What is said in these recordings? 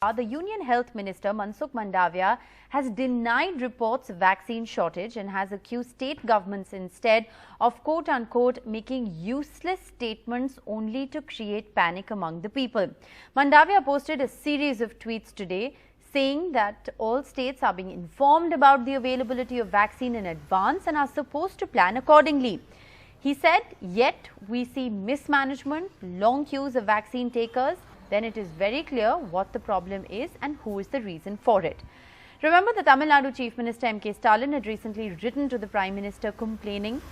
The Union Health Minister Mansukh Mandavia has denied reports of vaccine shortage and has accused state governments instead of quote-unquote making useless statements only to create panic among the people. Mandavia posted a series of tweets today saying that all states are being informed about the availability of vaccine in advance and are supposed to plan accordingly. He said, yet we see mismanagement, long queues of vaccine takers, then it is very clear what the problem is and who is the reason for it. Remember, the Tamil Nadu Chief Minister M.K. Stalin had recently written to the Prime Minister complaining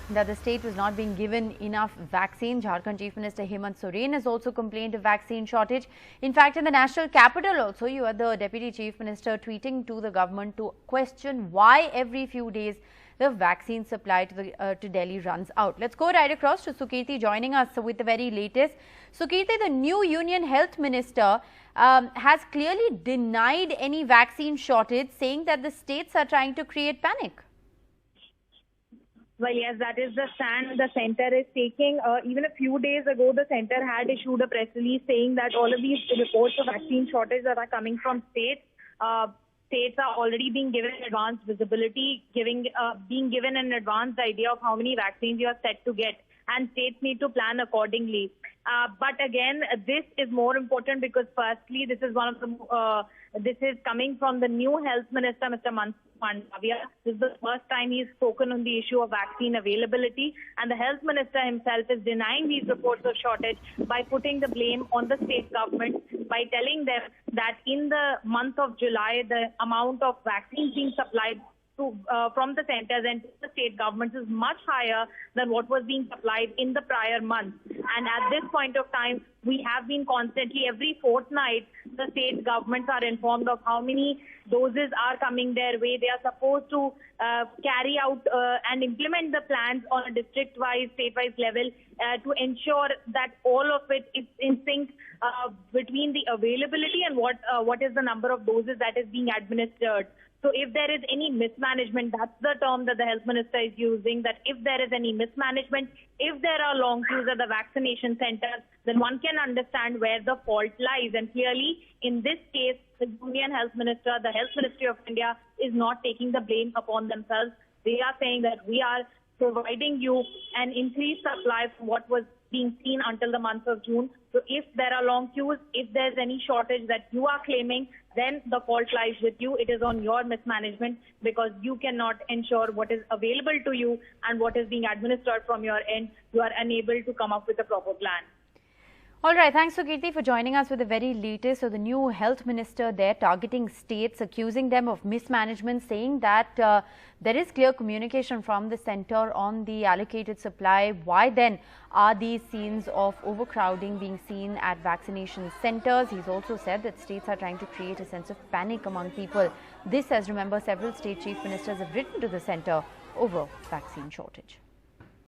that the state was not being given enough vaccine. Jharkhand Chief Minister Hemant Soren has also complained of vaccine shortage. In fact, in the national capital also, you had the Deputy Chief Minister tweeting to the government to question why every few days the vaccine supply to Delhi runs out. Let's go right across to Sukirti joining us with the very latest. Sukirti, the new Union Health Minister has clearly denied any vaccine shortage, saying that the states are trying to create panic. Well, yes, that is the stand the centre is taking. Even a few days ago, the centre had issued a press release saying that all of these reports of vaccine shortage that are coming from states, states are already being given advanced visibility, being given an advanced idea of how many vaccines you are set to get, and states need to plan accordingly. But again, this is more important because firstly, this is this is coming from the new Health Minister, Mr. Mansukh Mandavia. This is the first time he's spoken on the issue of vaccine availability, and the Health Minister himself is denying these reports of shortage by putting the blame on the state government, by telling them that in the month of July, the amount of vaccines being supplied from the centres and to the state governments is much higher than what was being supplied in the prior month. And at this point of time, we have been constantly, every fortnight, the state governments are informed of how many doses are coming their way. They are supposed to carry out and implement the plans on a district-wise, state-wise level to ensure that all of it is in sync between the availability and what is the number of doses that is being administered. So if there is any mismanagement, that's the term that the health minister is using, that if there is any mismanagement, if there are long queues at the vaccination centers, then one can understand where the fault lies. And clearly, in this case, the Union Health Minister, the Health Ministry of India is not taking the blame upon themselves. They are saying that we are providing you an increased supply from what was being seen until the month of June. So if there are long queues, if there's any shortage that you are claiming, then the fault lies with you. It is on your mismanagement because you cannot ensure what is available to you and what is being administered from your end. You are unable to come up with a proper plan. All right, thanks Sukirti for joining us with the very latest. So the new health minister there targeting states, accusing them of mismanagement, saying that there is clear communication from the centre on the allocated supply. Why then are these scenes of overcrowding being seen at vaccination centres? He's also said that states are trying to create a sense of panic among people. This, as remember, several state chief ministers have written to the centre over vaccine shortage.